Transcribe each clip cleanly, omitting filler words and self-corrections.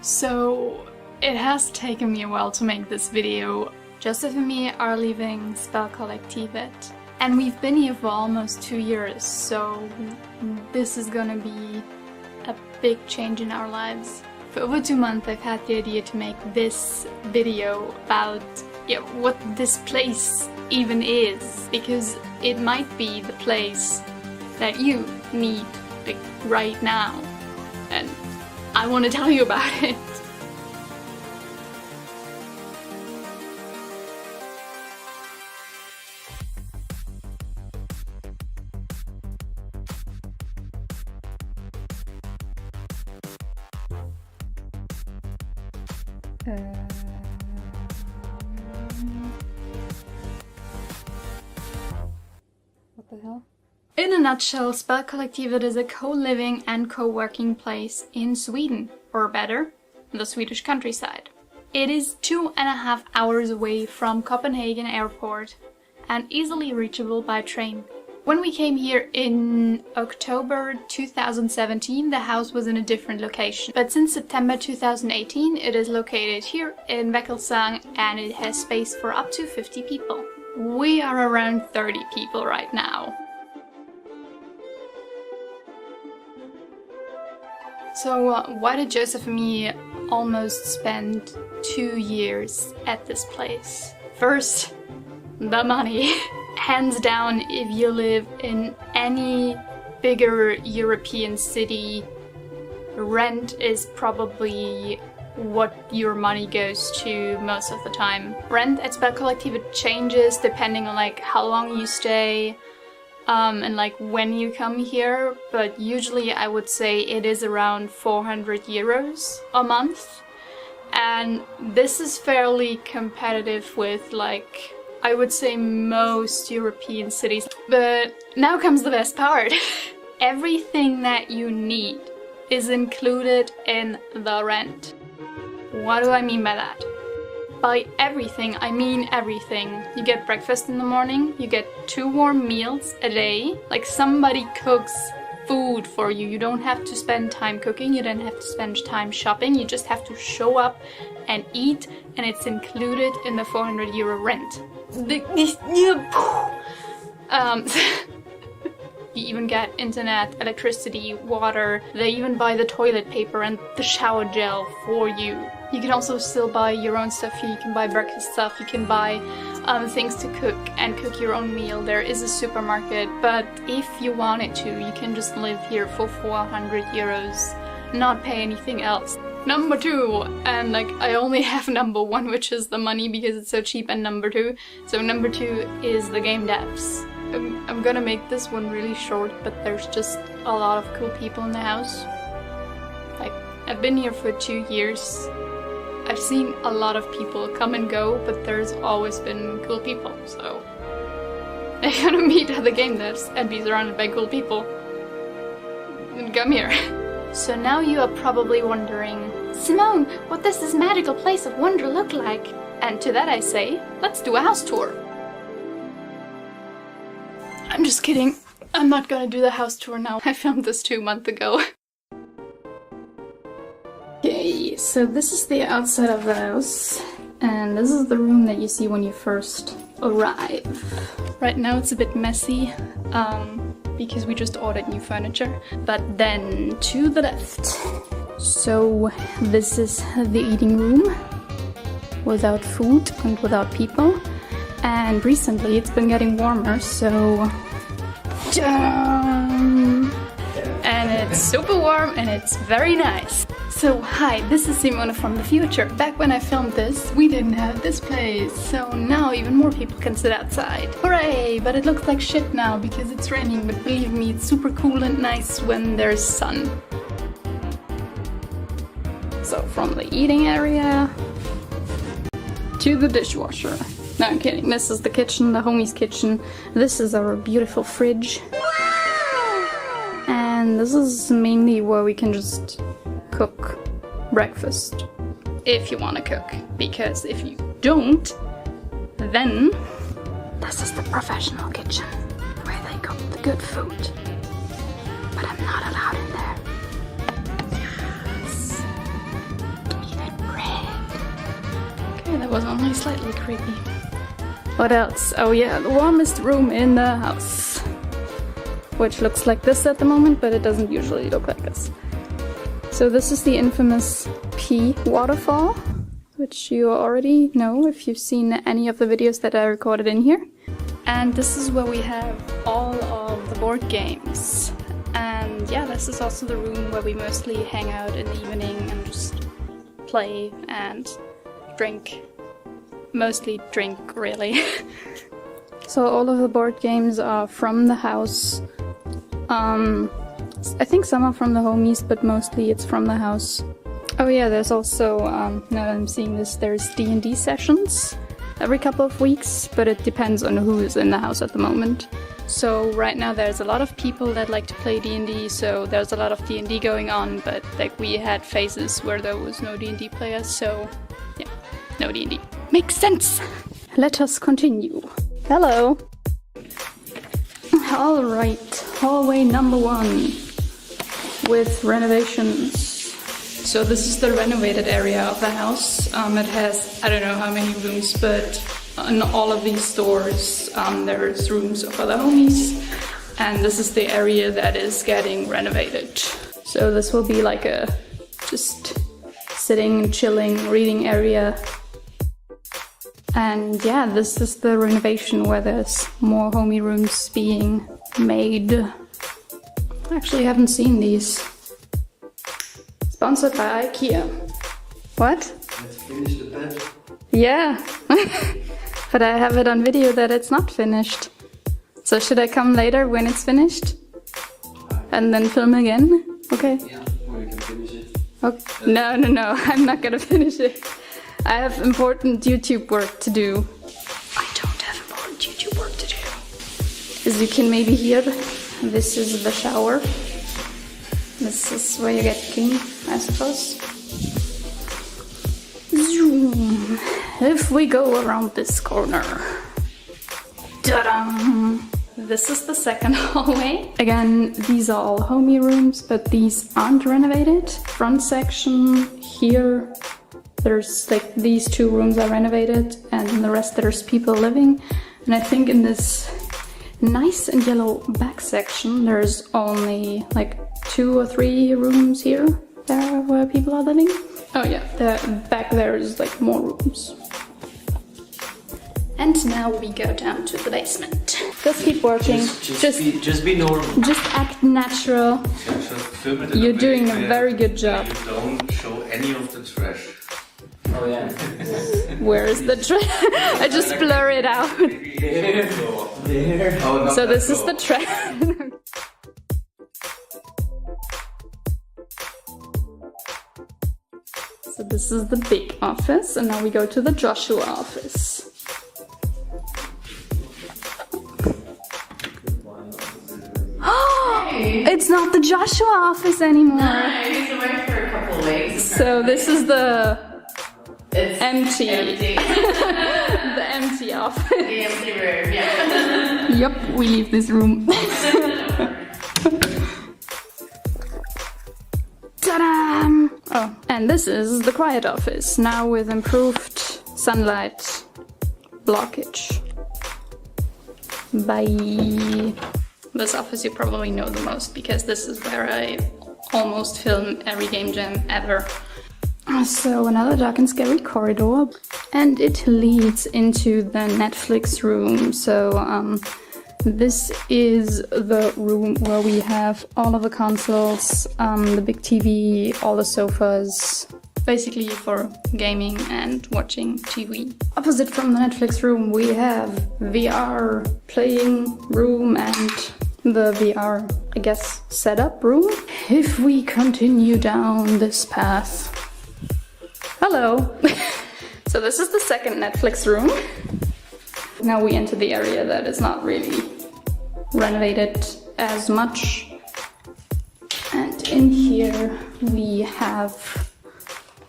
So it has taken me a while to make this video. Joseph and me are leaving Spelkollektivet, and we've been here for almost 2 years, so this is gonna be a big change in our lives. For over 2 months I've had the idea to make this video about what this place even is, because it might be the place that you need like right now, and I want to tell you about it. What the hell? In a nutshell, Spelkollektivet is a co-living and co-working place in Sweden, or better, the Swedish countryside. It is 2.5 hours away from Copenhagen airport and easily reachable by train. When we came here in October 2017, the house was in a different location. But since September 2018, it is located here in Väckelsång and it has space for up to 50 people. We are around 30 people right now. So why did Joseph and me almost spend 2 years at this place? First, the money. Hands down, if you live in any bigger European city, rent is probably what your money goes to most of the time. Rent at Spelkollektivet changes depending on like how long you stay and like when you come here, but usually I would say it is around 400 euros a month, and this is fairly competitive with like I would say most European cities. But now comes the best part. Everything that you need is included in the rent. What do I mean by that? By everything, I mean everything. You get breakfast in the morning, you get 2 warm meals a day, like somebody cooks food for you. You don't have to spend time cooking, you don't have to spend time shopping, you just have to show up and eat, and it's included in the 400 euro rent. You even get internet, electricity, water. They even buy the toilet paper and the shower gel for you. You can also still buy your own stuff here. You can buy breakfast stuff, you can buy things to cook and cook your own meal. There is a supermarket, but if you wanted to, you can just live here for 400 euros, not pay anything else. Number 2, and like I only have number 1, which is the money because it's so cheap, and number 2. So number 2 is the game devs. I'm gonna make this one really short, but there's just a lot of cool people in the house. Like, I've been here for 2 years. I've seen a lot of people come and go, but there's always been cool people, so I'm gonna meet other game devs and be surrounded by cool people. And come here. So now you are probably wondering, Simone, what does this magical place of wonder look like? And to that I say, let's do a house tour. I'm just kidding. I'm not gonna do the house tour now. I filmed this 2 months ago. Okay, so this is the outside of the house. And this is the room that you see when you first arrive. Right now it's a bit messy, because we just ordered new furniture. But then to the left. So this is the eating room, without food and without people. And recently it's been getting warmer, so and it's super warm and it's very nice. So hi, this is Simone from the future. Back when I filmed this, we didn't have this place, so now even more people can sit outside. Hooray! But it looks like shit now because it's raining, but believe me, it's super cool and nice when there's sun. So from the eating area to the dishwasher. No, I'm kidding. This is the kitchen, the homie's kitchen. This is our beautiful fridge. And this is mainly where we can just cook breakfast. If you want to cook. Because if you don't, then this is the professional kitchen where they cook the good food. But I'm not allowed in there. Yes. That was only slightly creepy. What else? Oh yeah, the warmest room in the house. Which looks like this at the moment, but it doesn't usually look like this. So this is the infamous pee waterfall, which you already know if you've seen any of the videos that I recorded in here. And this is where we have all of the board games. And yeah, this is also the room where we mostly hang out in the evening and just play and drink. Mostly drink, really. So all of the board games are from the house. I think some are from the homies, but mostly it's from the house. Oh yeah, there's also, now that I'm seeing this, there's D&D sessions every couple of weeks, but it depends on who's in the house at the moment. So right now there's a lot of people that like to play D&D, so there's a lot of D&D going on, but like we had phases where there was no D&D players, so yeah, no D&D. Makes sense! Let us continue. Hello! Alright, hallway number 1 with renovations. So this is the renovated area of the house. It has, I don't know how many rooms, but in all of these doors there's rooms for the homies. And this is the area that is getting renovated. So this will be like a just sitting, chilling, reading area. And yeah, this is the renovation where there's more homie rooms being made. I actually haven't seen these. Sponsored by IKEA. What? Let's finish the bed. Yeah. But I have it on video that it's not finished. So should I come later when it's finished? And then film again? Okay. Yeah, or you can finish it. Okay. No, I'm not gonna finish it. I have important YouTube work to do. I don't have important YouTube work to do. As you can maybe hear, this is the shower. This is where you get clean, I suppose. Zoom. If we go around this corner. Ta-da! This is the second hallway. Again, these are all homie rooms, but these aren't renovated. Front section here. There's like these 2 rooms are renovated, and in the rest there's people living. And I think in this nice and yellow back section there's only like 2 or 3 rooms here there where people are living. Oh yeah, back there is like more rooms. And now we go down to the basement. Just keep working. Just be normal. Just act natural. You're doing a very good job. You don't show any of the trash. Oh yeah. Where is the trash? I just blur it out. There. Oh, So this is the trash. So this is the big office, and now we go to the Joshua office. It's not the Joshua office anymore. I used to work for a couple of weeks. So this is the It's empty. The empty office. The empty room, yeah. Yep, we leave this room. Ta-da! Oh, and this is the quiet office, now with improved sunlight blockage. Bye. This office you probably know the most, because this is where I almost film every game jam ever. So another dark and scary corridor, and it leads into the Netflix room. So this is the room where we have all of the consoles, the big TV, all the sofas, basically for gaming and watching TV. Opposite from the Netflix room we have VR playing room and the VR, I guess, setup room. If we continue down this path... Hello! So this is the second Netflix room. Now we enter the area that is not really renovated as much. And in here we have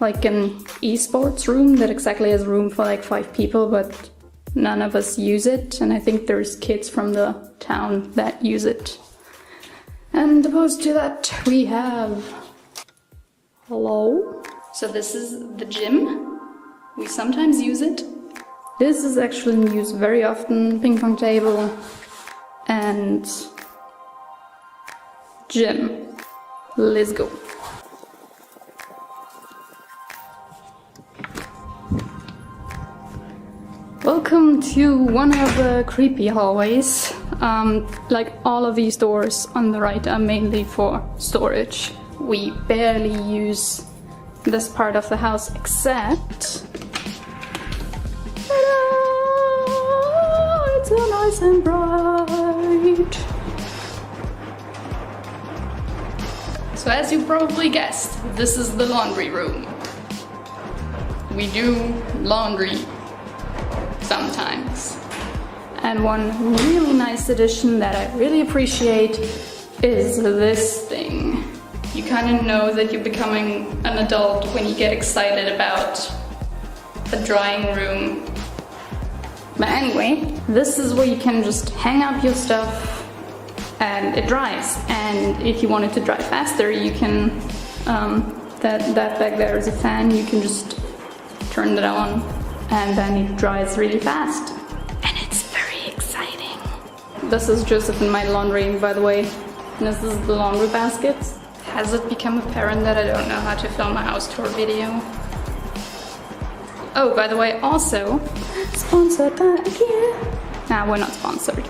like an esports room that exactly has room for like 5 people, but none of us use it. And I think there's kids from the town that use it. And opposed to that we have... Hello? So this is the gym. We sometimes use it. This is actually in use very often. Ping pong table and gym. Let's go. Welcome to one of the creepy hallways. Like all of these doors on the right are mainly for storage. We barely use this part of the house except... Ta-da! It's so nice and bright. So as you probably guessed, this is the laundry room. We do laundry sometimes. And one really nice addition that I really appreciate is this thing. You kind of know that you're becoming an adult when you get excited about a drying room. But anyway, this is where you can just hang up your stuff and it dries. And if you want it to dry faster, you can, that back there is a fan, you can just turn it on and then it dries really fast. And it's very exciting. This is Joseph and my laundry, by the way. And this is the laundry baskets. Has it become apparent that I don't know how to film a house tour video? Oh, by the way, also, sponsored by IKEA. Nah, we're not sponsored.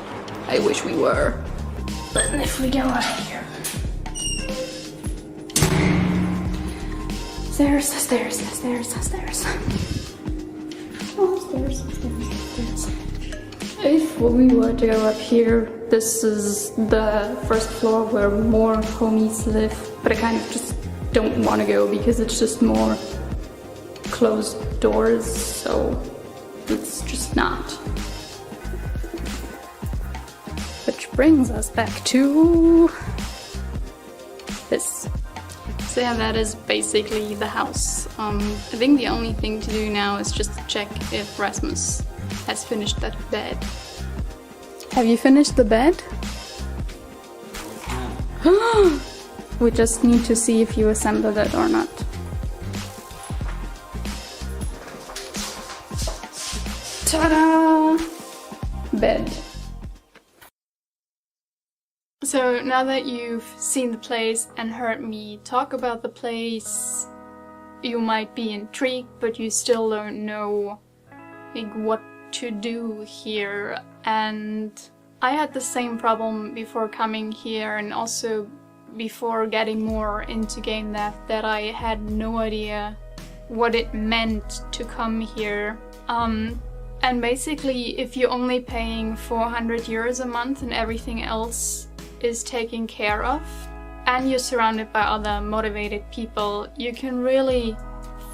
I wish we were. But if we go up here. Stairs, stairs, stairs, stairs. Oh, stairs, stairs, stairs. If we were to go up here, this is the first floor where more homies live, but I kind of just don't want to go because it's just more closed doors, so it's just not. Which brings us back to this. So yeah, that is basically the house. I think the only thing to do now is just check if Rasmus has finished that bed. Have you finished the bed? We just need to see if you assembled it or not. Ta-da! Bed. So now that you've seen the place and heard me talk about the place, you might be intrigued, but you still don't know like what to do here. And I had the same problem before coming here and also before getting more into game dev, that I had no idea what it meant to come here. And basically, if you're only paying 400 euros a month and everything else is taken care of, and you're surrounded by other motivated people, you can really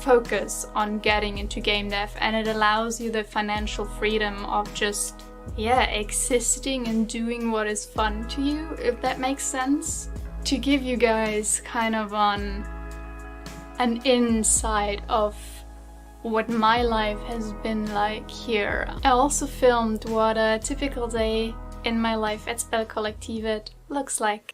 focus on getting into game dev, and it allows you the financial freedom of just, yeah, existing and doing what is fun to you, if that makes sense. To give you guys kind of an insight of what my life has been like here. I also filmed what a typical day in my life at Spelkollektivet looks like.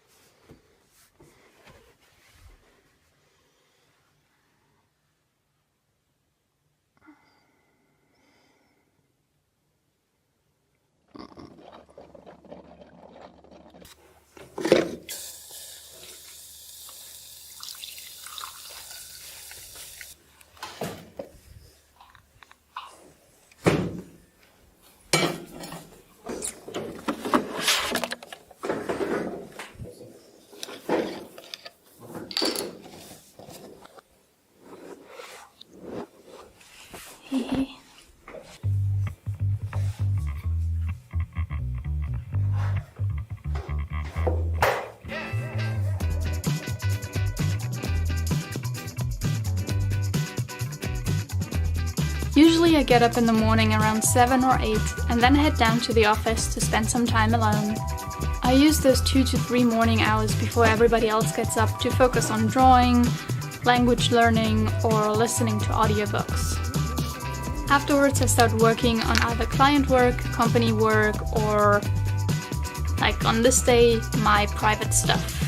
Usually I get up in the morning around 7 or 8 and then head down to the office to spend some time alone. I use those 2 to 3 morning hours before everybody else gets up to focus on drawing, language learning, or listening to audiobooks. Afterwards I start working on either client work, company work, or, like on this day, my private stuff.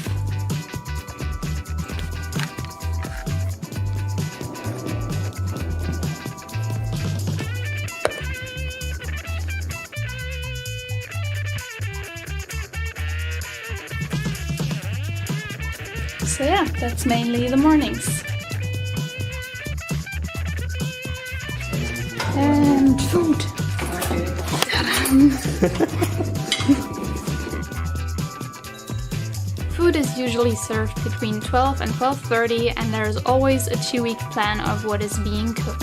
So yeah, that's mainly the mornings. And food. Food is usually served between 12 and 12:30, and there's always a 2-week plan of what is being cooked.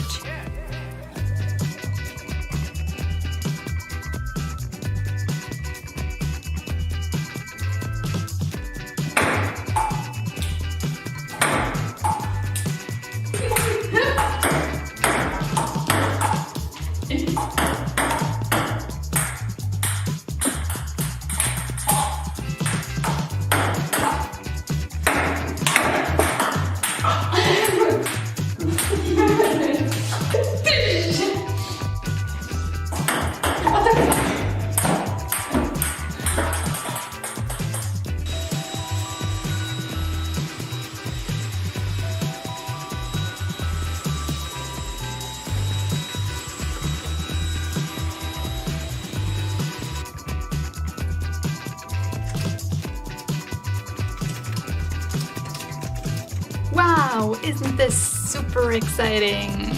Wow, isn't this super exciting?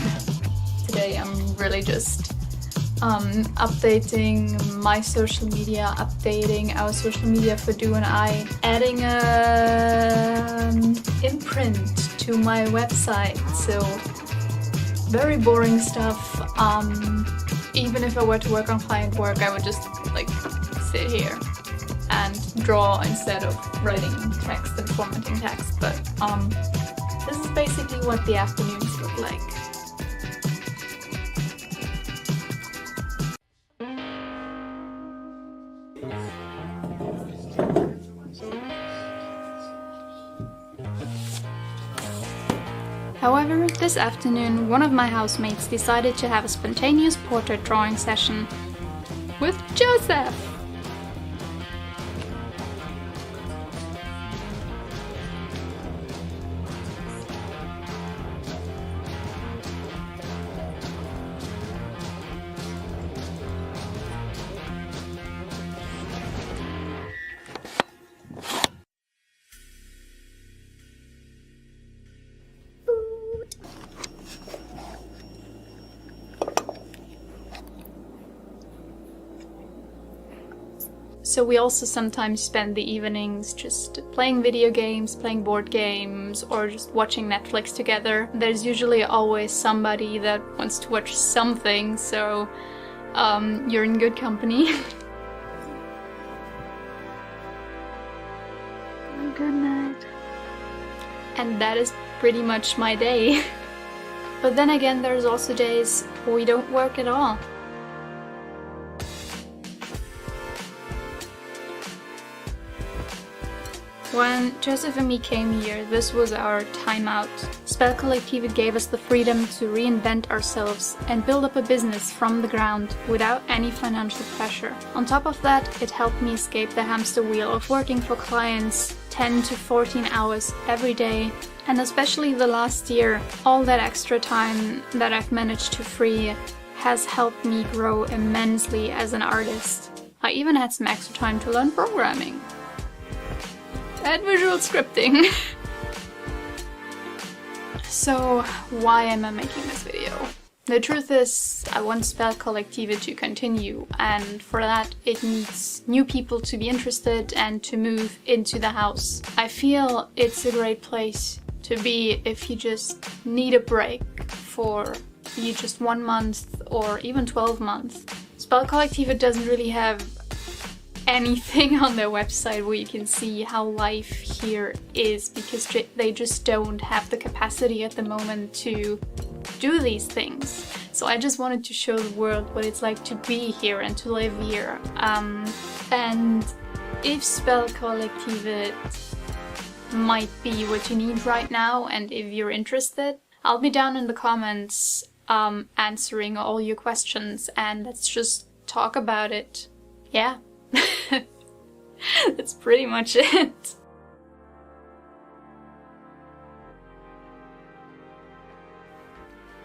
Today I'm really just updating my social media, updating our social media for Du and I, adding a imprint to my website. So very boring stuff. Even if I were to work on client work, I would just like sit here and draw instead of writing text and formatting text. But this is basically what the afternoons look like. However, this afternoon, one of my housemates decided to have a spontaneous portrait drawing session with Joseph. So we also sometimes spend the evenings just playing video games, playing board games, or just watching Netflix together. There's usually always somebody that wants to watch something, so you're in good company. Good night. And that is pretty much my day. But then again, there's also days where we don't work at all. When Joseph and me came here, this was our timeout. Spelkollektivet gave us the freedom to reinvent ourselves and build up a business from the ground without any financial pressure. On top of that, it helped me escape the hamster wheel of working for clients 10 to 14 hours every day. And especially the last year, all that extra time that I've managed to free has helped me grow immensely as an artist. I even had some extra time to learn programming. And visual scripting. So why am I making this video? The truth is, I want Spelkollektivet to continue, and for that it needs new people to be interested and to move into the house. I feel it's a great place to be if you just need a break for just 1 month or even 12 months. Spelkollektivet doesn't really have anything on their website where you can see how life here is, because they just don't have the capacity at the moment to do these things. So I just wanted to show the world what it's like to be here and to live here. And if Spelkollektivet might be what you need right now, and if you're interested, I'll be down in the comments answering all your questions, and let's just talk about it. Yeah. That's pretty much it.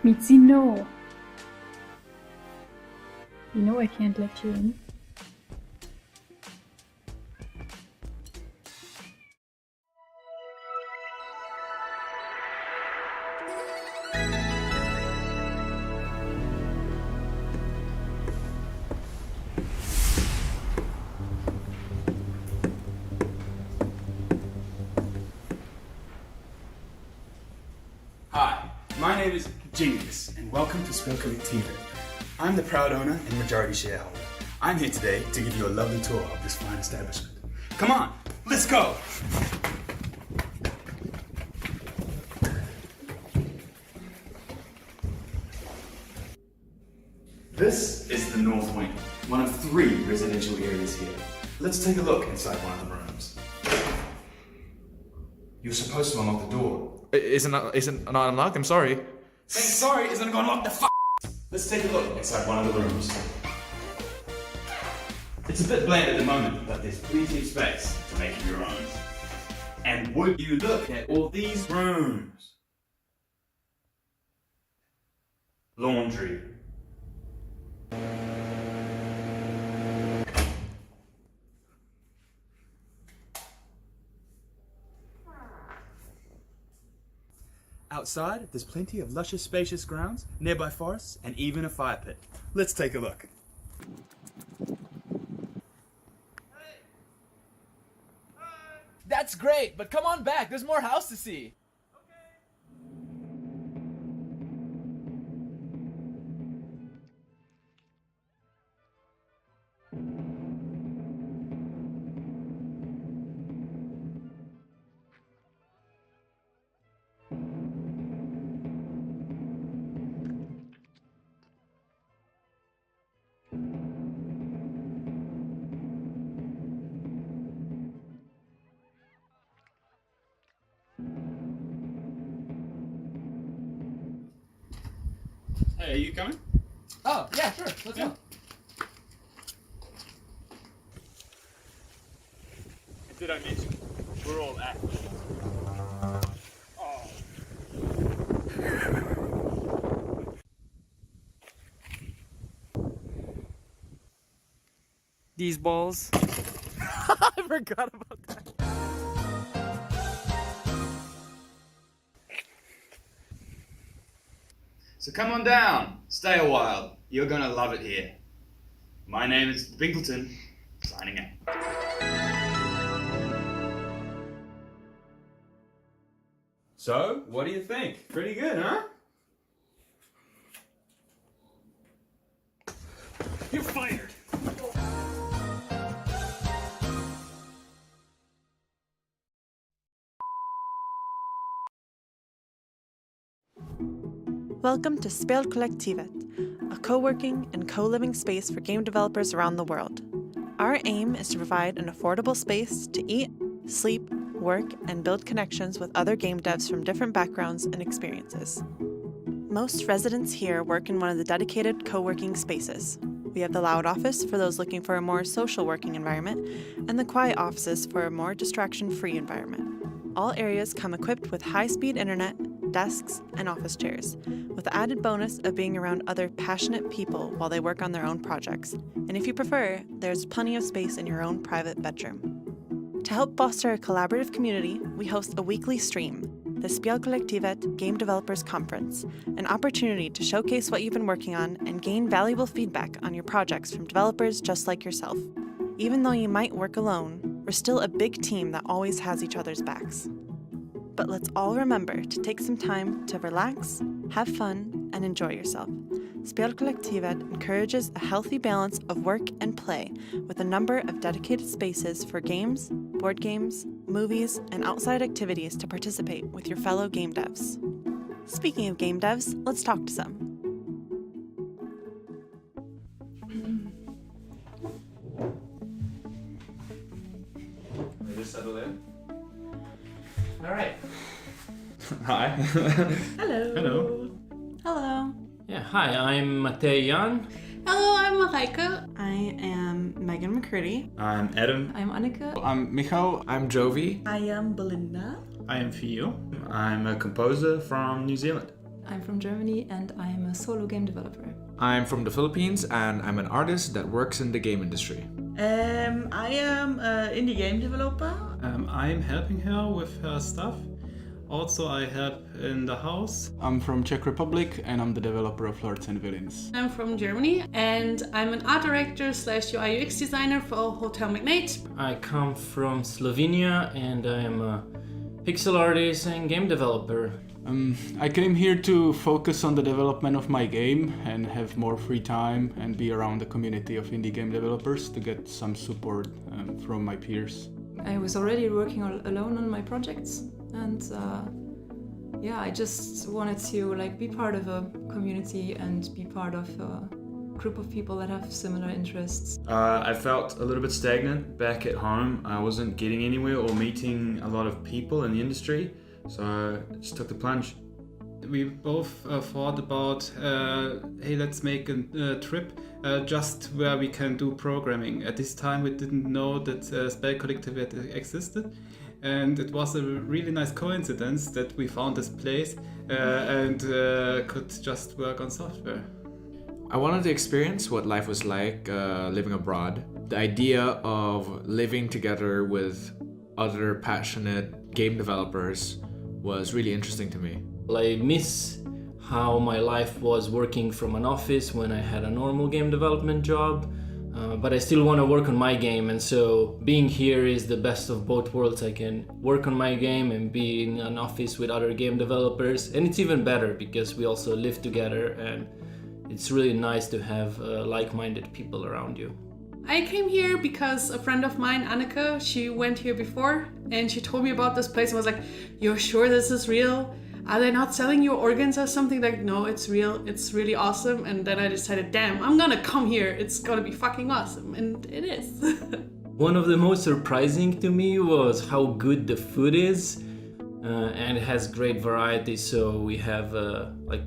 Mitzi, no. You know I can't let you in. name is Genius, and welcome to Spelkollektivet. I'm the proud owner and majority shareholder. I'm here today to give you a lovely tour of this fine establishment. Come on, let's go! This is the North Wing, one of 3 residential areas here. Let's take a look inside one of the rooms. You're supposed to unlock the door. Isn't not unlocked? I'm sorry. Saying sorry isn't gonna unlock the f***. Let's take a look inside one of the rooms. It's a bit bland at the moment, but there's plenty of space to make it your own. And would you look at all these rooms? Laundry. Outside, there's plenty of luscious, spacious grounds, nearby forests, and even a fire pit. Let's take a look. That's great, but come on back. There's more house to see. Hey, are you coming? Oh, yeah, sure. Let's go. Did I mention? We're all actors. These balls. I forgot about that. So come on down, stay a while. You're gonna love it here. My name is Binkleton, signing out. So, what do you think? Pretty good, huh? You're fired! Welcome to Spelkollektivet, a co-working and co-living space for game developers around the world. Our aim is to provide an affordable space to eat, sleep, work, and build connections with other game devs from different backgrounds and experiences. Most residents here work in one of the dedicated co-working spaces. We have the loud office for those looking for a more social working environment, and the quiet offices for a more distraction-free environment. All areas come equipped with high-speed internet, desks, and office chairs, with the added bonus of being around other passionate people while they work on their own projects. And if you prefer, there's plenty of space in your own private bedroom. To help foster a collaborative community, we host a weekly stream, the Spelkollektivet Game Developers Conference, an opportunity to showcase what you've been working on and gain valuable feedback on your projects from developers just like yourself. Even though you might work alone, we're still a big team that always has each other's backs. But let's all remember to take some time to relax, have fun, and enjoy yourself. Spelkollektivet encourages a healthy balance of work and play with a number of dedicated spaces for games, board games, movies, and outside activities to participate with your fellow game devs. Speaking of game devs, let's talk to some. Just settle in. All right. Hi. Hello. Hello. Hello. Yeah, hi, I'm Matej Jan. Hello, I'm Marijke. I am Megan McCurdy. I'm Adam. I'm Anneke. I'm Michał. I'm Jovi. I am Belinda. I am Fio. I'm a composer from New Zealand. I'm from Germany and I am a solo game developer. I'm from the Philippines and I'm an artist that works in the game industry. I am an indie game developer. I'm helping her with her stuff. Also, I help in the house. I'm from Czech Republic and I'm the developer of Lords and Villains. I'm from Germany and I'm an art director / UI UX designer for Hotel Magnate. I come from Slovenia and I am a pixel artist and game developer. I came here to focus on the development of my game and have more free time and be around the community of indie game developers to get some support from my peers. I was already working alone on my projects, and I just wanted to be part of a community and be part of a group of people that have similar interests. I felt a little bit stagnant back at home. I wasn't getting anywhere or meeting a lot of people in the industry, so I just took the plunge. We both thought about, hey, let's make a trip just where we can do programming. At this time we didn't know that Spelkollektivet existed, and it was a really nice coincidence that we found this place and could just work on software. I wanted to experience what life was like living abroad. The idea of living together with other passionate game developers was really interesting to me. I miss how my life was working from an office when I had a normal game development job, but I still want to work on my game, and so being here is the best of both worlds. I can work on my game and be in an office with other game developers, and it's even better because we also live together, and it's really nice to have like-minded people around you. I came here because a friend of mine, Annika, she went here before and she told me about this place and was like, "You're sure this is real? Are they not selling you organs or something?" Like, no, it's real. It's really awesome. And then I decided, damn, I'm gonna come here. It's gonna be fucking awesome. And it is. One of the most surprising to me was how good the food is. And it has great variety, so we have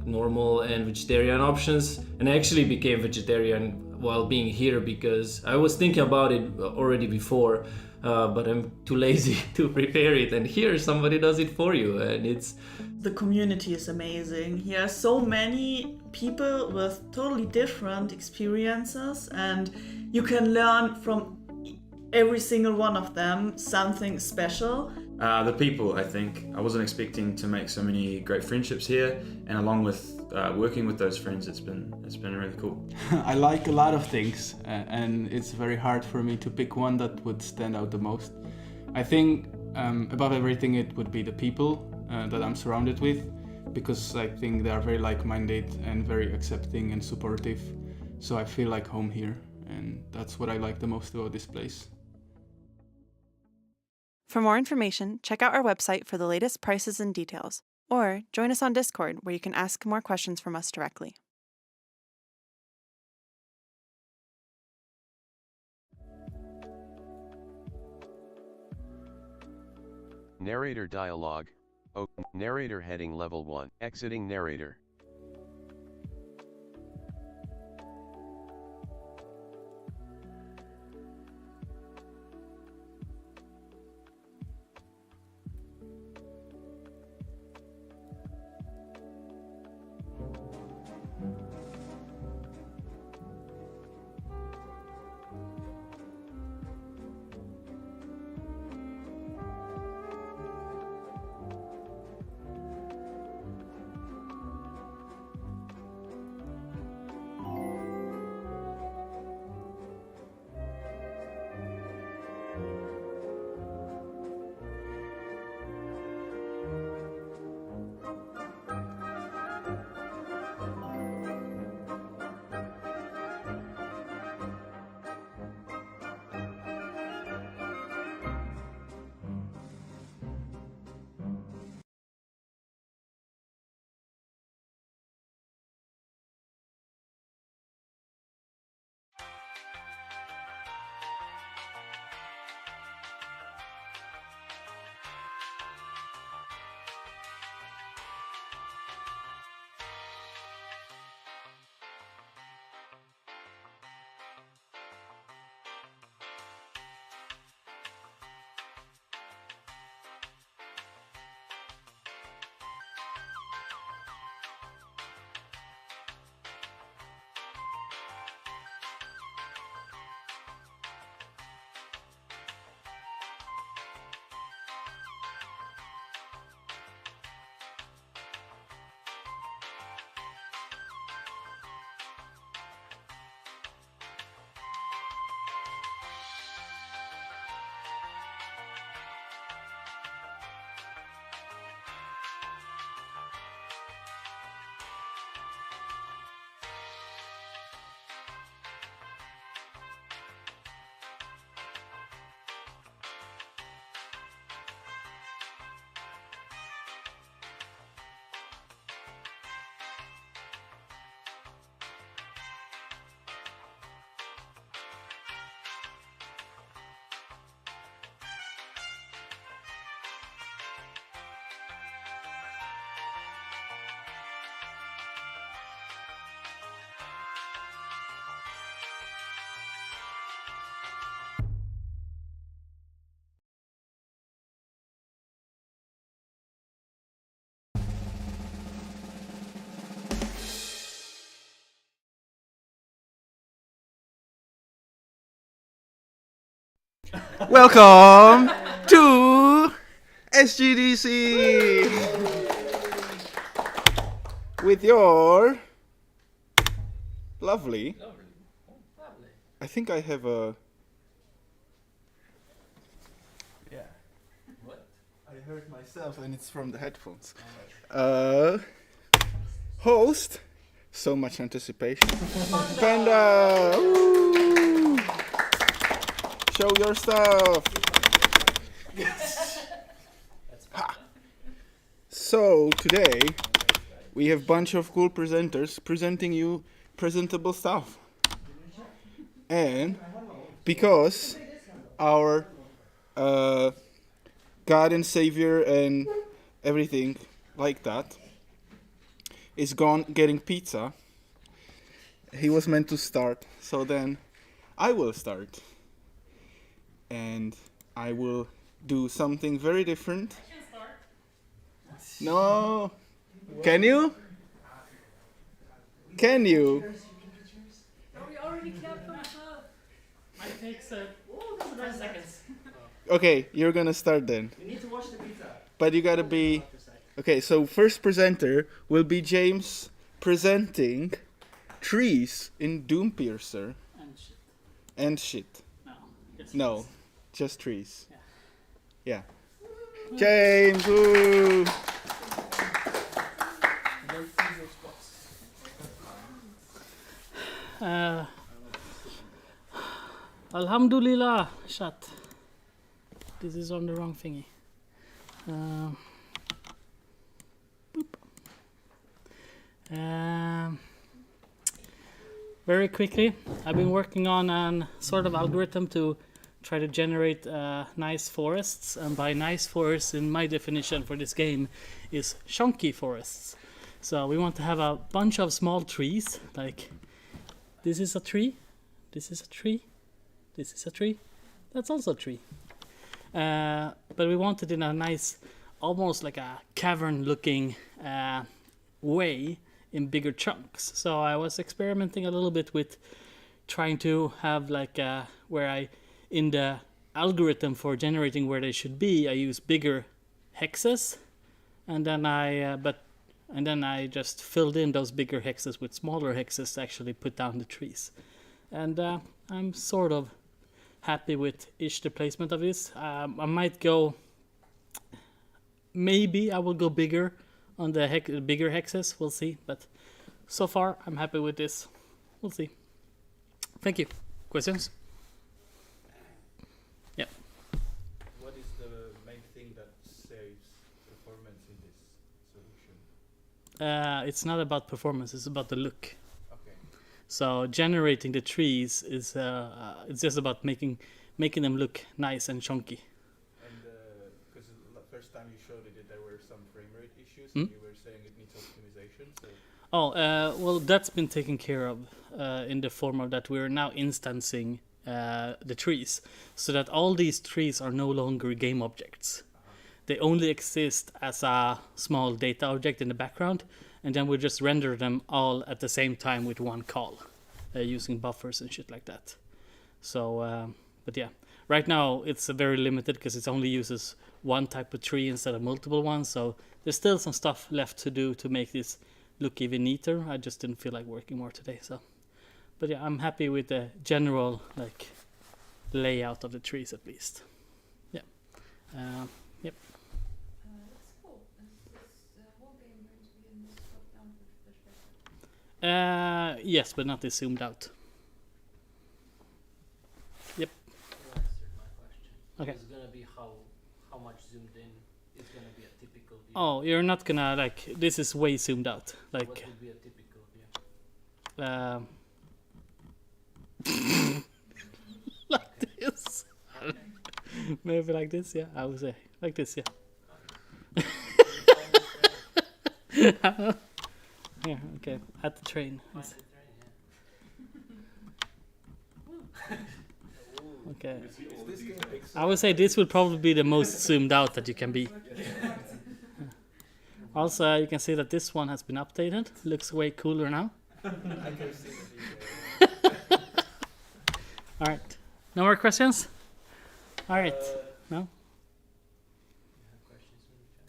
normal and vegetarian options. And I actually became vegetarian while being here because I was thinking about it already before, but I'm too lazy to prepare it, and here somebody does it for you, and it's... The community is amazing. Here are so many people with totally different experiences, and you can learn from every single one of them something special. The people, I think. I wasn't expecting to make so many great friendships here, and along with working with those friends, it's been really cool. I like a lot of things, and it's very hard for me to pick one that would stand out the most. I think above everything it would be the people that I'm surrounded with, because I think they are very like-minded and very accepting and supportive, so I feel like home here, and that's what I like the most about this place. For more information, check out our website for the latest prices and details, or join us on Discord where you can ask more questions from us directly. Narrator dialogue. Oh, narrator heading level 1. Exiting narrator. Welcome to SGDC with your lovely. I think I have a. Yeah. What? I heard myself, and it's from the headphones. Host. So much anticipation. Panda! Woo! Show your stuff. Ha. So today we have bunch of cool presenters presenting you presentable stuff. And because our God and Savior and everything like that is gone getting pizza, he was meant to start. So then I will start. And I will do something very different. No. Can you? Can you? We already clapped for myself. I take 10 seconds. Okay, you're gonna start then. We need to wash the pizza. But you gotta be... Okay, so first presenter will be James presenting trees in Doompiercer. And shit. And shit. No. No, just trees. Yeah. James, woo! Alhamdulillah, shut. This is on the wrong thingy. Very quickly, I've been working on a sort of algorithm to try to generate nice forests, and by nice forests, in my definition for this game, is chunky forests. So we want to have a bunch of small trees, like this is a tree, this is a tree, this is a tree, that's also a tree. But we want it in a nice, almost like a cavern-looking way in bigger chunks. So I was experimenting a little bit with trying to have like where I, in the algorithm for generating where they should be, I use bigger hexes, and then I just filled in those bigger hexes with smaller hexes to actually put down the trees. And I'm sort of happy with the placement of this. I might go, maybe I will go bigger on the bigger hexes, we'll see. But so far, I'm happy with this. We'll see. Thank you. Questions? Yeah. What is the main thing that saves performance in this solution? It's not about performance, it's about the look. Okay. So generating the trees is it's just about making them look nice and chunky. And because the first time you showed it, there were some frame rate issues, Hmm? and you were saying it needs optimization. So Well, that's been taken care of in the form of that we're now instancing the trees, so that all these trees are no longer game objects. They only exist as a small data object in the background, and then we just render them all at the same time with one call, using buffers and shit like that. So, but yeah, right now it's very limited because it only uses one type of tree instead of multiple ones. So there's still some stuff left to do to make this look even neater. I just didn't feel like working more today. So, but yeah, I'm happy with the general like layout of the trees at least. Yeah. Yep. Yes, but not this zoomed out. Yep. You answered my question. Okay. It's gonna be how much zoomed in is gonna be a typical view. Oh, you're not gonna like this is way zoomed out. Like What would be a typical view? Like this. Maybe like this, yeah. I would say like this, yeah. Yeah, okay. At the train. Okay. I would say this would probably be the most zoomed out that you can be. Also, you can see that this one has been updated. Looks way cooler now. All right. No more questions? All right. No?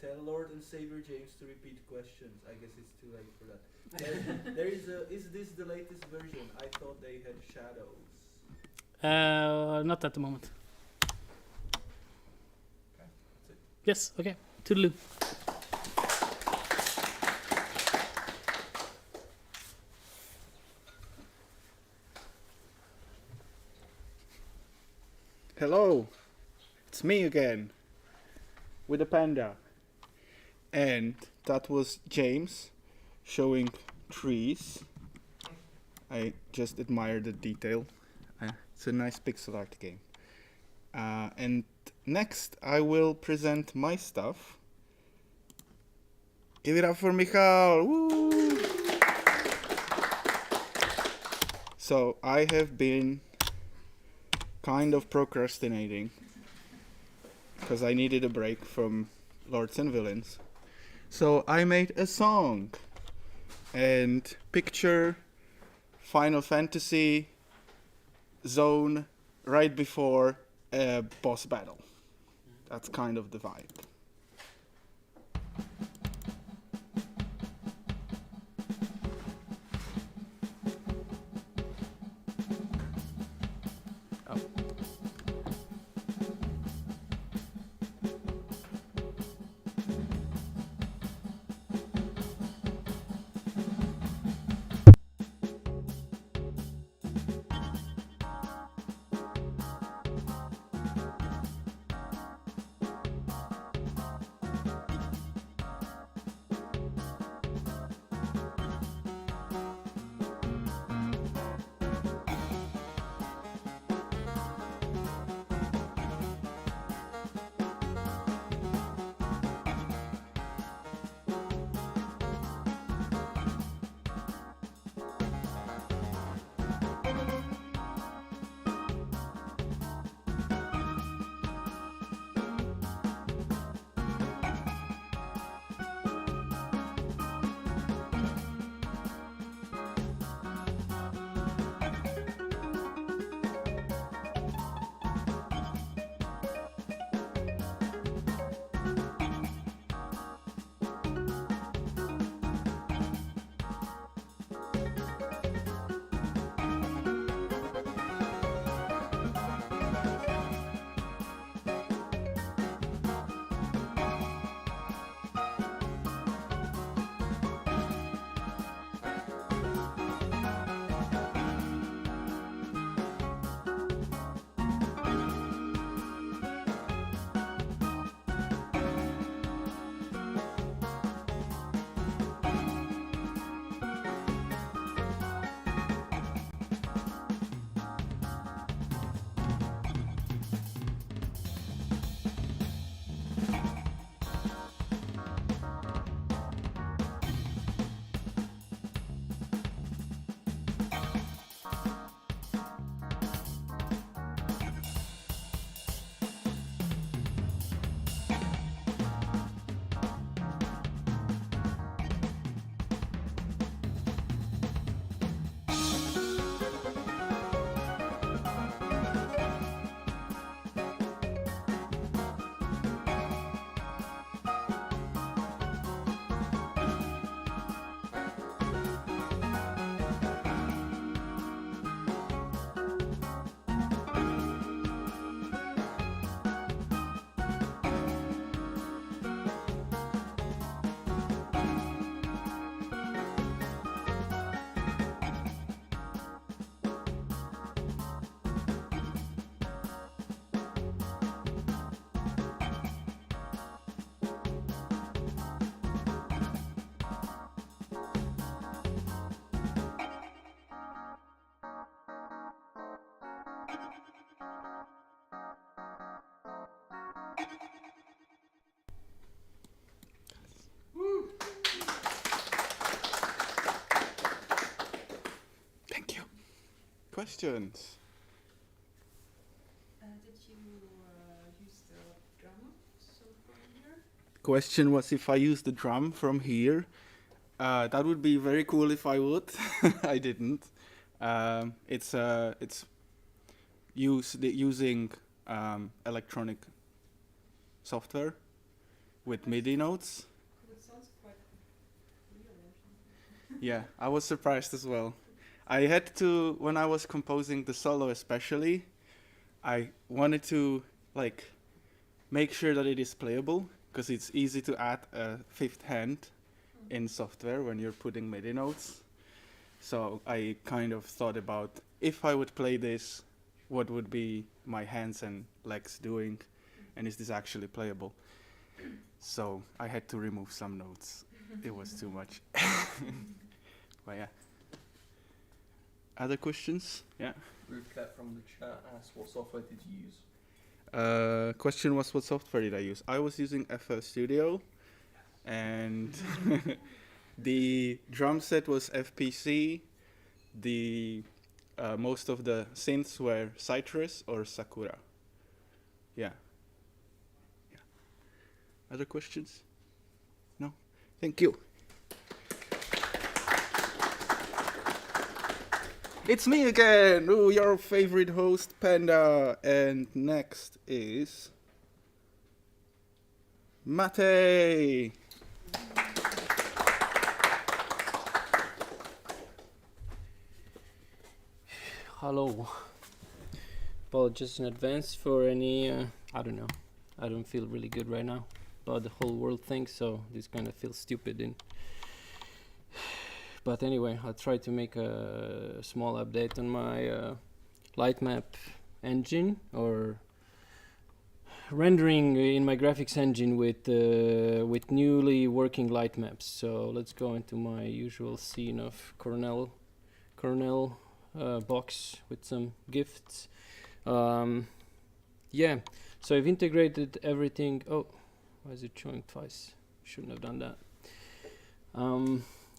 Tell Lord and Savior James to repeat questions. I guess it's too late for that. There is a. Is this the latest version? I thought they had shadows. Not at the moment. Yes. Okay. Toodaloo. Hello, it's me again, with a panda. And that was James showing trees. I just admire the detail. It's a nice pixel art game. And next I will present my stuff. Give it up for Michal! Woo! So I have been kind of procrastinating because I needed a break from Lords and Villains. So I made a song, and picture Final Fantasy zone right before a boss battle. That's kind of the vibe. Questions? Did you use the drum from here? Question was if I use the drum from here. That would be very cool if I would. I didn't. It's using electronic software with MIDI notes. It sounds quite real or something. Yeah, I was surprised as well. I had to, when I was composing the solo especially, I wanted to like make sure that it is playable, because it's easy to add a fifth hand in software when you're putting MIDI notes. So I kind of thought about, if I would play this, what would be my hands and legs doing, and is this actually playable? So I had to remove some notes. It was too much. But yeah. Other questions? Yeah. Recap from the chat asked, what software did you use? Question was, what software did I use? I was using FL Studio, and the drum set was FPC. The most of the synths were Citrus or Sakura. Yeah. Other questions? No? Thank you. It's me again, your favorite host, Panda. And next is Mate. Hello. Apologies in advance for any, I don't know. I don't feel really good right now about the whole world thing, so this kind of feels stupid. But anyway, I'll try to make a small update on my lightmap engine, or rendering in my graphics engine with newly working light maps. So let's go into my usual scene of Cornell box with some gifts. Yeah, so I've integrated everything. Oh, why is it showing twice? Shouldn't have done that.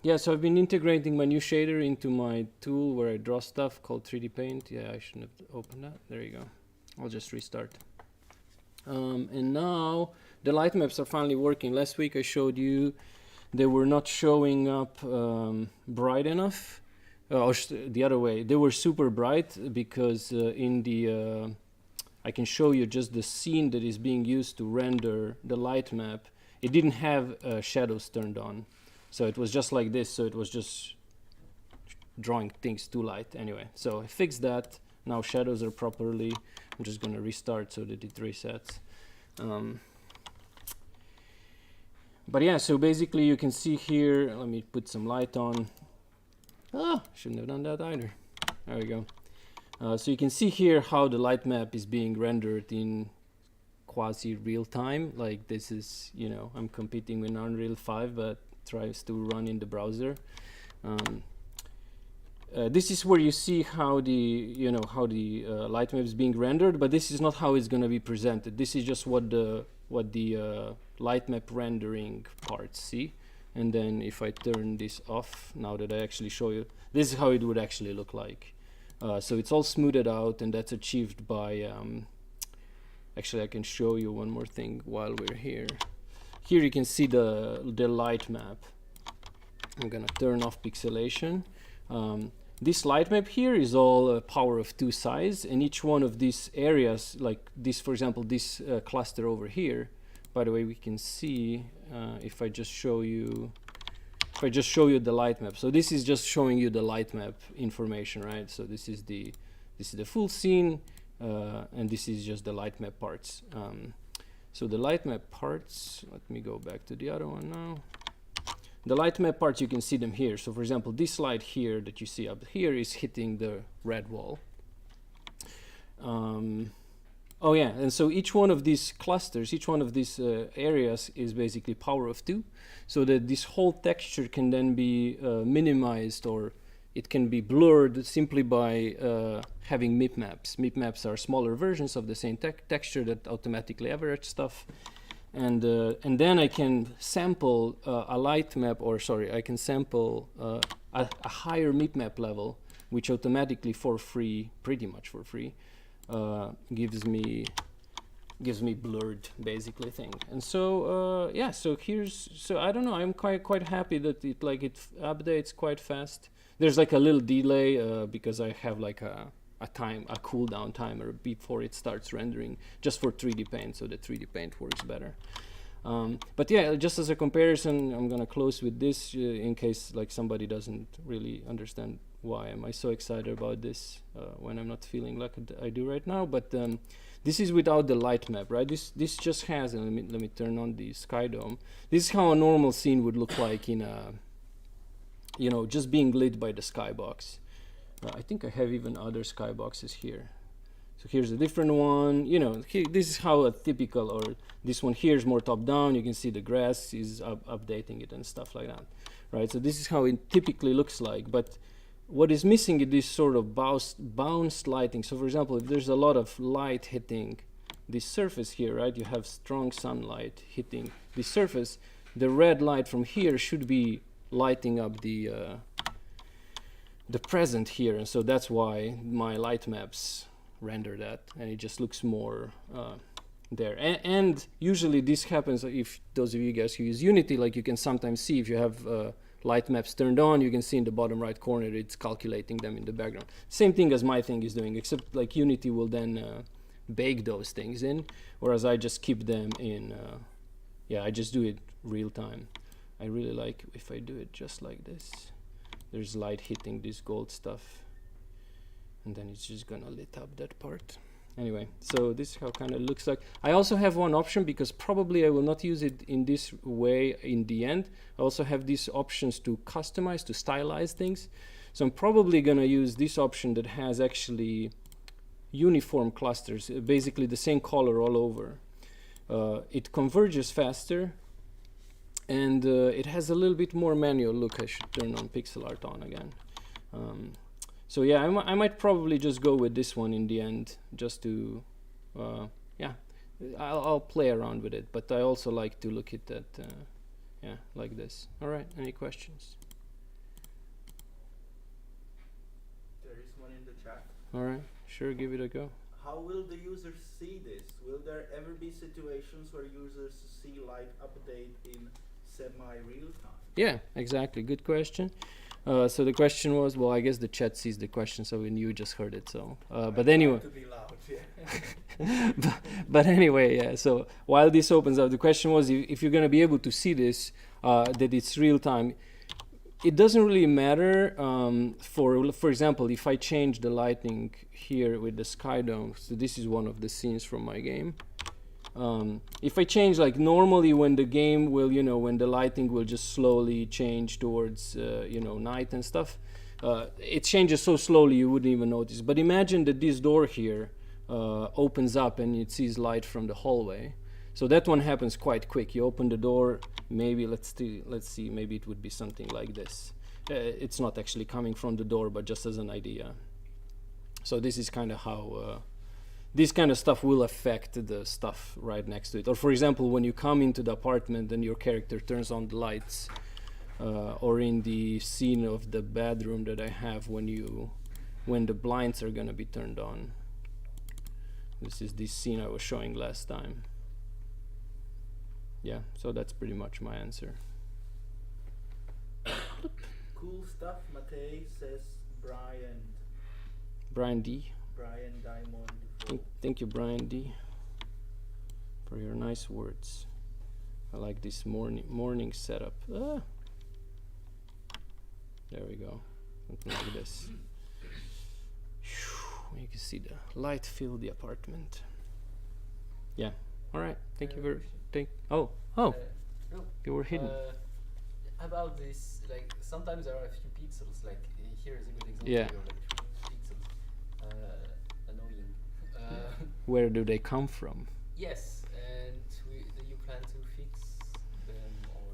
Yeah, so I've been integrating my new shader into my tool where I draw stuff called 3D Paint. Yeah, I shouldn't have opened that. There you go. I'll just restart. And now the light maps are finally working. Last week I showed you they were not showing up bright enough. The other way, they were super bright because in the I can show you just the scene that is being used to render the light map. It didn't have shadows turned on. So it was just like this, so it was just drawing things too light. Anyway, so I fixed that. Now shadows are properly. I'm just gonna restart so that it resets. But yeah, so basically you can see here, let me put some light on. Shouldn't have done that either. There we go. So you can see here how the light map is being rendered in quasi real time. Like this is, you know, I'm competing with Unreal 5, but tries to run in the browser. This is where you see how the light map is being rendered, but this is not how it's going to be presented. This is just what the light map rendering parts see. And then if I turn this off, now that I actually show you, this is how it would actually look like. So it's all smoothed out, and that's achieved by actually I can show you one more thing while we're here. Here you can see the light map. I'm gonna turn off pixelation. This light map here is all power of 2 size, and each one of these areas, like this, for example, this cluster over here. By the way, we can see if I just show you the light map. So this is just showing you the light map information, right? So this is the full scene, and this is just the light map parts. So the light map parts, let me go back to the other one now. The light map parts, you can see them here. So for example, this light here that you see up here is hitting the red wall. Oh yeah, and so each one of these clusters, each one of these areas is basically power of 2, so that this whole texture can then be minimized, or it can be blurred simply by having MIP maps. MIP maps are smaller versions of the same texture that automatically average stuff. And then I can sample a light map, or sorry, I can sample a higher MIP map level, which automatically for free, pretty much for free, gives me blurred basically thing. And so yeah, so I don't know, I'm quite happy that it updates quite fast. There's like a little delay because I have like a a cooldown timer before it starts rendering, just for 3D Paint, so the 3D Paint works better. But yeah, just as a comparison, I'm gonna close with this in case like somebody doesn't really understand why am I so excited about this when I'm not feeling like I do right now. But this is without the light map, right? This just has, and let me turn on the sky dome. This is how a normal scene would look like in a, you know, just being lit by the skybox. I think I have even other skyboxes here. So here's a different one. You know, this is how a typical, or this one here is more top down. You can see the grass is updating it and stuff like that, right? So this is how it typically looks like. But what is missing is this sort of bounced lighting. So for example, if there's a lot of light hitting this surface here, right? You have strong sunlight hitting this surface. The red light from here should be lighting up the present here, and so that's why my light maps render that, and it just looks more there. And usually this happens if those of you guys who use Unity, like you can sometimes see if you have light maps turned on, you can see in the bottom right corner it's calculating them in the background. Same thing as my thing is doing, except like Unity will then bake those things in, whereas I just keep them in, I just do it real time. I really like if I do it just like this. There's light hitting this gold stuff, and then it's just gonna lit up that part. Anyway, so this is how kind of looks like. I also have one option, because probably I will not use it in this way in the end. I also have these options to customize, to stylize things. So I'm probably gonna use this option that has actually uniform clusters, basically the same color all over. It converges faster, and it has a little bit more manual look. I should turn on pixel art on again. So yeah, I might probably just go with this one in the end, just to, I'll play around with it, but I also like to look at that, like this. All right, any questions? There is one in the chat. All right, sure, give it a go. How will the users see this? Will there ever be situations where users see light update in semi-real time? Yeah, exactly, good question. So the question was, well, I guess the chat sees the question, so when you just heard it, so but anyway. To be loud, yeah. but anyway, yeah, so while this opens up, the question was if you're going to be able to see this, that it's real time. It doesn't really matter. For example, if I change the lighting here with the sky dome, so this is one of the scenes from my game. If I change, like normally when the game will, when the lighting will just slowly change towards, night and stuff, it changes so slowly you wouldn't even notice. But imagine that this door here opens up and it sees light from the hallway. So that one happens quite quick. You open the door, maybe let's see, maybe it would be something like this. It's not actually coming from the door, but just as an idea. So this is kind of how this kind of stuff will affect the stuff right next to it. Or for example, when you come into the apartment and your character turns on the lights, or in the scene of the bedroom that I have when the blinds are gonna be turned on. This is the scene I was showing last time. Yeah, so that's pretty much my answer. Cool stuff, Matei, says Brian. Brian D. Brian Diamond. Thank you, Brian D, for your nice words. I like this morning setup. There we go. Something like this. You can see the light fill the apartment. Yeah. All right. Thank you very. Oh. You were hidden. About this, like sometimes there are a few pixels. Like here is a good example. Yeah. There are like 3 pixels. Annoying. Where do they come from? Yes, and do you plan to fix them or?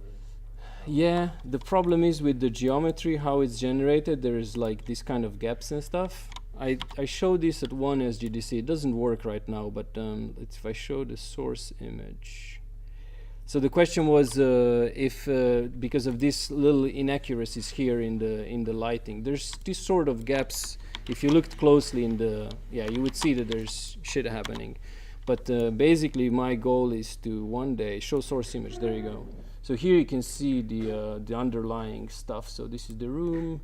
Yeah, the problem is with the geometry, how it's generated, there's like these kind of gaps and stuff. I showed this at one SGDC. It doesn't work right now, but if I show the source image. So the question was if because of these little inaccuracies here in the lighting, there's these sort of gaps. If you looked closely you would see that there's shit happening. But basically my goal is to one day show source image. There you go. So here you can see the underlying stuff. So this is the room.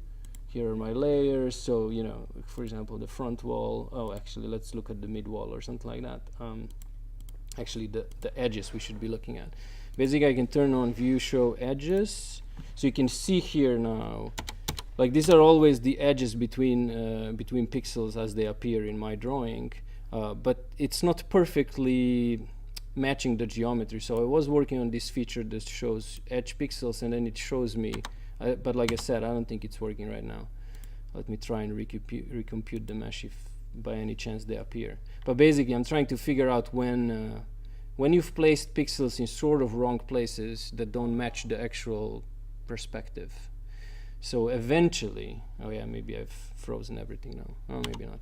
here are my layers. So, you know, for example, the front wall. Oh, actually, let's look at the mid wall or something like that. Actually, the edges we should be looking at. Basically, I can turn on view show edges. So you can see here now, like these are always the edges between between pixels as they appear in my drawing, but it's not perfectly matching the geometry. So I was working on this feature that shows edge pixels, and then it shows me, but like I said, I don't think it's working right now. Let me try and recompute the mesh if by any chance they appear. But basically, I'm trying to figure out when you've placed pixels in sort of wrong places that don't match the actual perspective. So eventually, oh yeah, maybe I've frozen everything now. Oh, maybe not.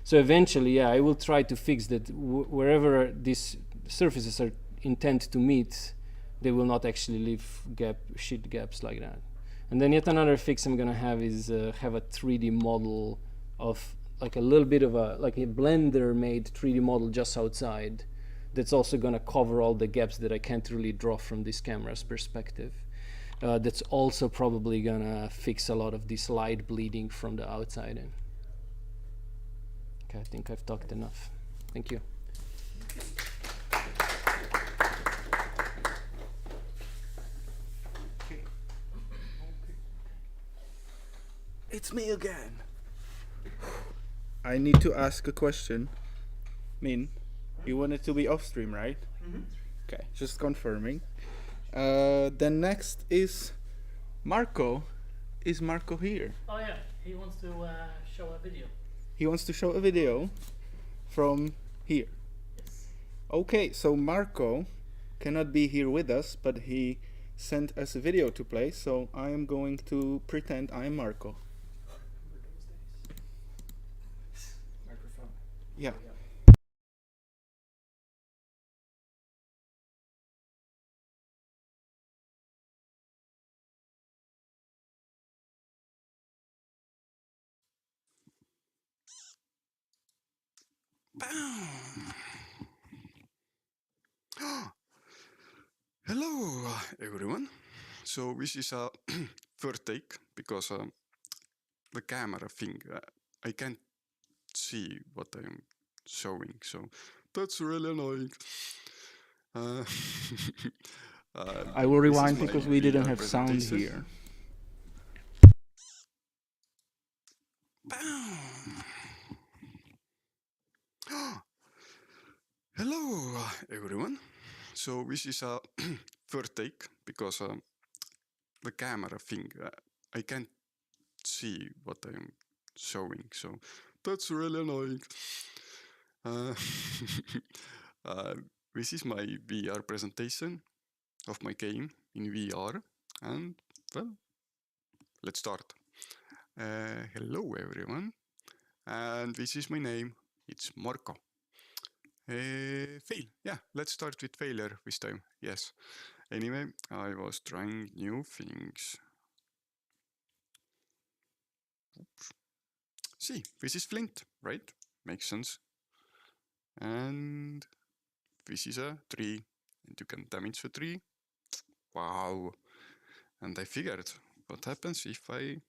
So eventually, yeah, I will try to fix that wherever these surfaces are intended to meet, they will not actually leave shit gaps like that. And then yet another fix I'm gonna have is have a 3D model of like a little bit of a Blender made 3D model just outside. That's also gonna cover all the gaps that I can't really draw from this camera's perspective. That's also probably gonna fix a lot of this light bleeding from the outside in. Okay, I think I've talked enough. Thank you. It's me again. I need to ask a question. Min, you want it to be off stream, right? Mm-hmm. Okay, just confirming. Then next is Marco. Is Marco here? Oh yeah, he wants to show a video. He wants to show a video from here. Yes. Okay, so Marco cannot be here with us, but he sent us a video to play, so I am going to pretend I am Marco. Microphone. Yeah. Hello, everyone. So this is a first take because the camera thing, I can't see what I'm showing, so that's really annoying. I will this is rewind my because we didn't VR have sound presentation. here. Hello, everyone. So this is a first take because the camera thing, I can't see what I'm showing, so that's really annoying. This is my VR presentation of my game in VR, and well, let's start. Hello, everyone, and this is my name. It's Marco. Fail. Yeah, let's start with failure this time. Yes. Anyway, I was trying new things. Oops. See, this is flint, right? Makes sense. And this is a tree, and you can damage the tree. Wow. And I figured, what happens if I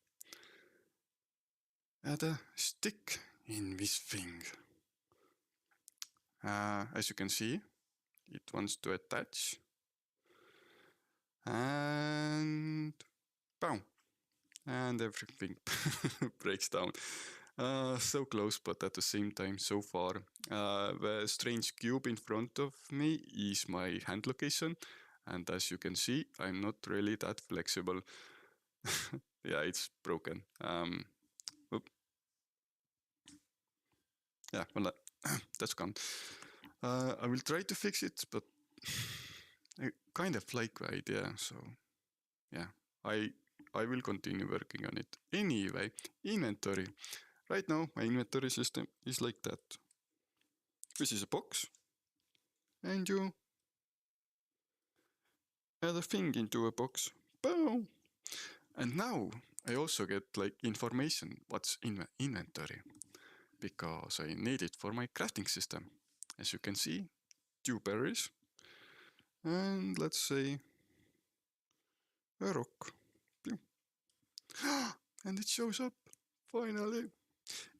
add a stick in this thing? As you can see, it wants to attach. And boom. And everything breaks down. So close, but at the same time so far. The strange cube in front of me is my hand location, and as you can see, I'm not really that flexible. Yeah, it's broken. Yeah, well, that's gone. I will try to fix it, but I kind of like the idea, so yeah, I will continue working on it. Anyway, inventory. Right now, my inventory system is like that. This is a box, and you add a thing into a box. Boom! And now I also get like information what's in my inventory, because I need it for my crafting system. As you can see, 2 berries, and let's say a rock. and it shows up, finally.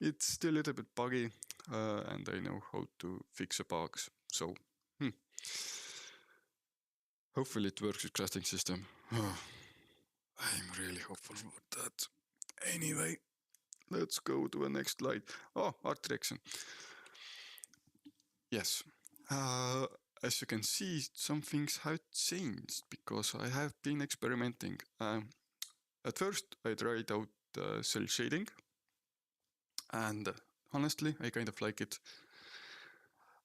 It's still a little bit buggy, and I know how to fix the bugs, so hopefully it works with crafting system. I'm really hopeful for that. Anyway, let's go to the next slide. Oh, art direction. Yes. As you can see, some things have changed because I have been experimenting. At first, I tried out cell shading, and honestly, I kind of like it.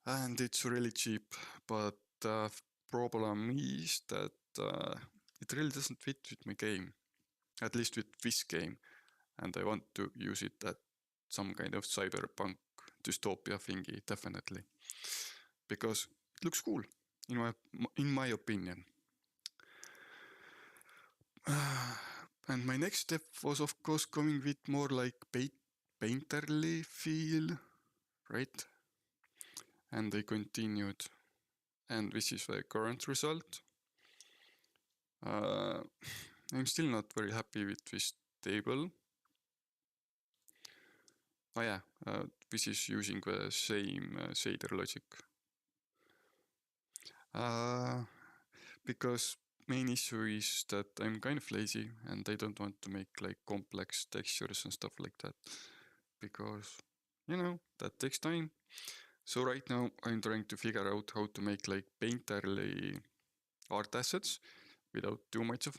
And it's really cheap, but the problem is that it really doesn't fit with my game, at least with this game, and I want to use it at some kind of cyberpunk dystopia thingy, definitely, because it looks cool, in my opinion. And my next step was, of course, going with more like painterly feel, right? And I continued, and this is the current result. I'm still not very happy with this table. Oh yeah, this is using the same shader logic. Because main issue is that I'm kind of lazy and I don't want to make like complex textures and stuff like that, because that takes time. So right now I'm trying to figure out how to make like painterly art assets without too much of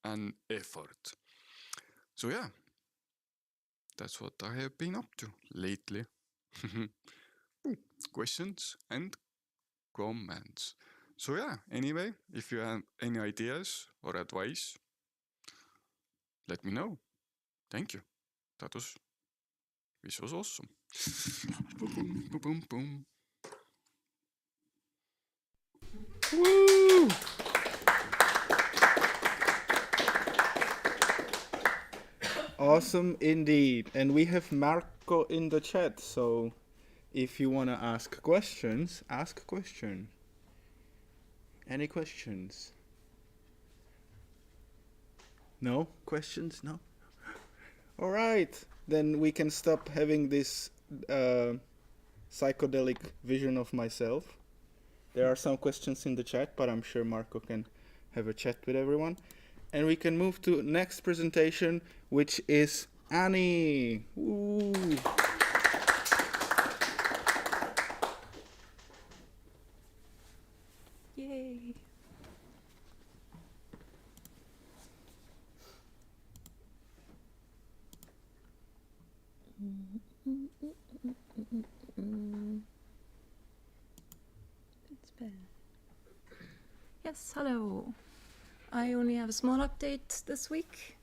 an effort. So yeah, that's what I have been up to lately. Questions and comments. So yeah, anyway, if you have any ideas or advice, let me know. Thank you. This was awesome. Boom, boom, boom, boom. Woo! Awesome indeed. And we have Marco in the chat, so if you want to ask questions, ask question. Any questions? No questions? No? All right, then we can stop having this psychedelic vision of myself. There are some questions in the chat, but I'm sure Marco can have a chat with everyone. And we can move to next presentation, which is Annie. Ooh. Yay! It's bad. Yes, hello. I only have a small update this week.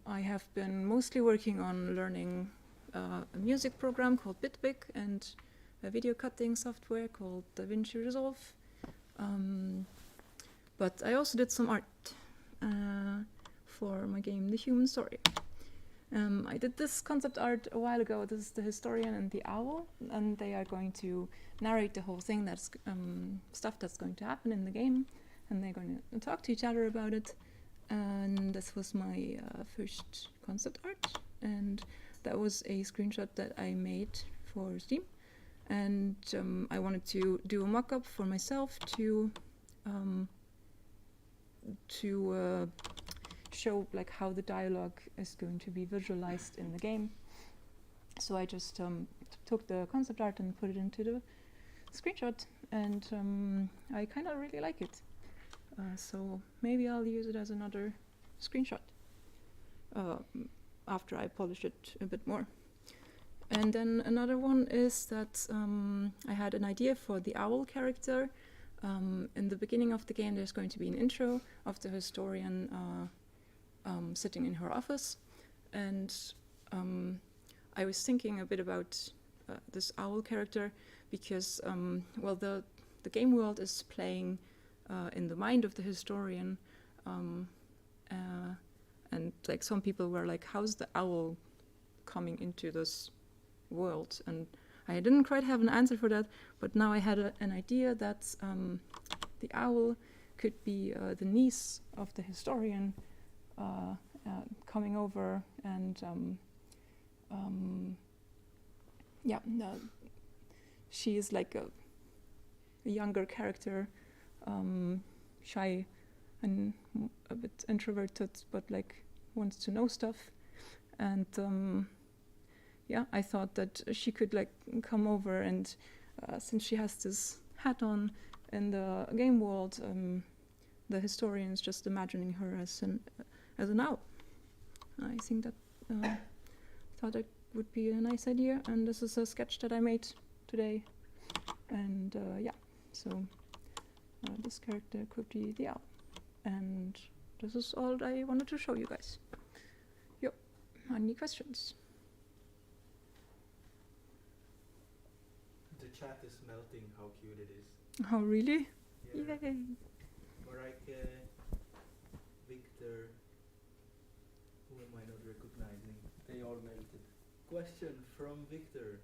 I have been mostly working on learning a music program called Bitbig and a video cutting software called DaVinci Resolve. But I also did some art for my game, The Human Story. I did this concept art a while ago. This is the historian and the owl, and they are going to narrate the whole thing. That's stuff that's going to happen in the game, and they're going to talk to each other about it. And this was my first concept art, and that was a screenshot that I made for Steam. And I wanted to do a mock-up for myself to show like how the dialogue is going to be visualized in the game. So I just took the concept art and put it into the screenshot, and I kind of really like it. So maybe I'll use it as another screenshot after I polish it a bit more. And then another one is that I had an idea for the owl character. In the beginning of the game, there's going to be an intro of the historian sitting in her office, and I was thinking a bit about this owl character because, well, the game world is playing in the mind of the historian, and like some people were like, "How's the owl coming into this world?" And I didn't quite have an answer for that, but now I had an idea that the owl could be the niece of the historian coming over and she is like a younger character, shy and a bit introverted, but like wants to know stuff. And I thought that she could like come over and since she has this hat on in the game world, the historian's just imagining her as an owl. I think that thought it would be a nice idea, and this is a sketch that I made today. And so this character could be the owl. And this is all I wanted to show you guys. Yep. Any questions? The chat is melting how cute it is. Oh, really? Yeah. Yay. Mareike, Victor, who am I not recognizing? They all melted. Question from Victor.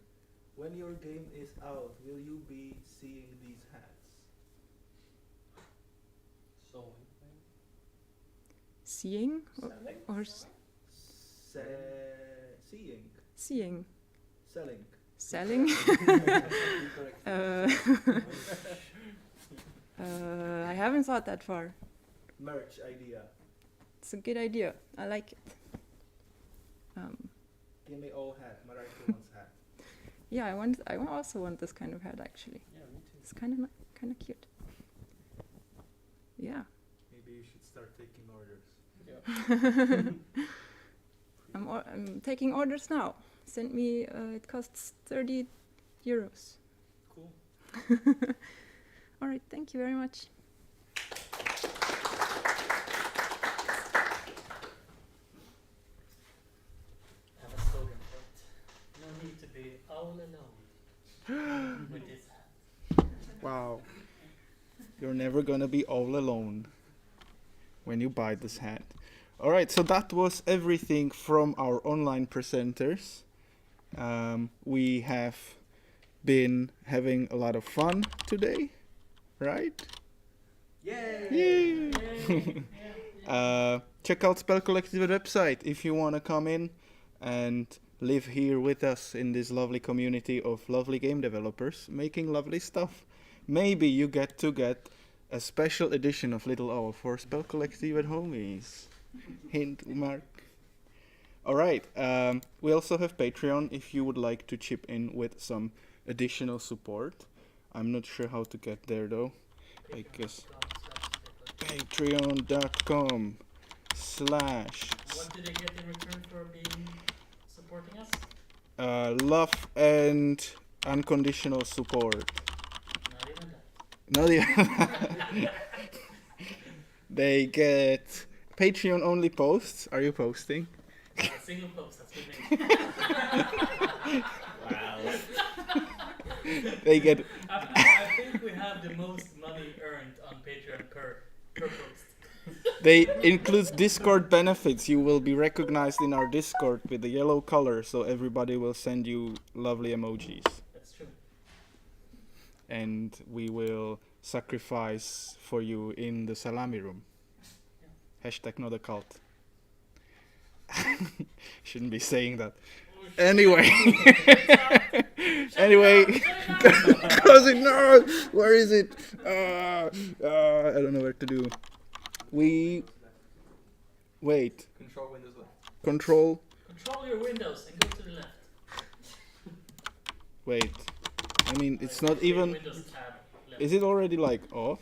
When your game is out, will you be seeing these hats? Seeing? Or Seeing. Seeing. Selling. Selling? I haven't thought that far. Merch idea. It's a good idea. I like it. Give me all hat. Mareike wants hat. Yeah, I also want this kind of hat actually. Yeah, me too. It's kind of cute. Yeah. Maybe you should start taking orders. Yeah. I'm taking orders now. Send me. It costs 30 euros. Cool. All right. Thank you very much. I have a slogan for it. No need to be all alone with this hat. Wow. You're never gonna be all alone when you buy this hat. Alright, so that was everything from our online presenters. We have been having a lot of fun today, right? Yay! Check out Spelkollektivet website if you want to come in and live here with us in this lovely community of lovely game developers making lovely stuff. Maybe you get a special edition of Little Owl for Spelkollektivet homies. Hint, Mark. Alright, we also have Patreon if you would like to chip in with some additional support. I'm not sure how to get there though. I guess patreon.com/ What do they get in return for supporting us? love and unconditional support. Not even that. They get Patreon only posts. Are you posting? A single post that's been made. Wow. They get. I think we have the most money earned on Patreon per post. They include Discord benefits. You will be recognized in our Discord with the yellow color, so everybody will send you lovely emojis. That's true. And we will sacrifice for you in the salami room. Yeah. # not a cult. Shouldn't be saying that. Anyway. Anyway. Cousin, no! Where is it? I don't know where to do. Wait. Control Windows left. Control your windows and go to the left. Wait. I mean, it's not even. Is it already like off?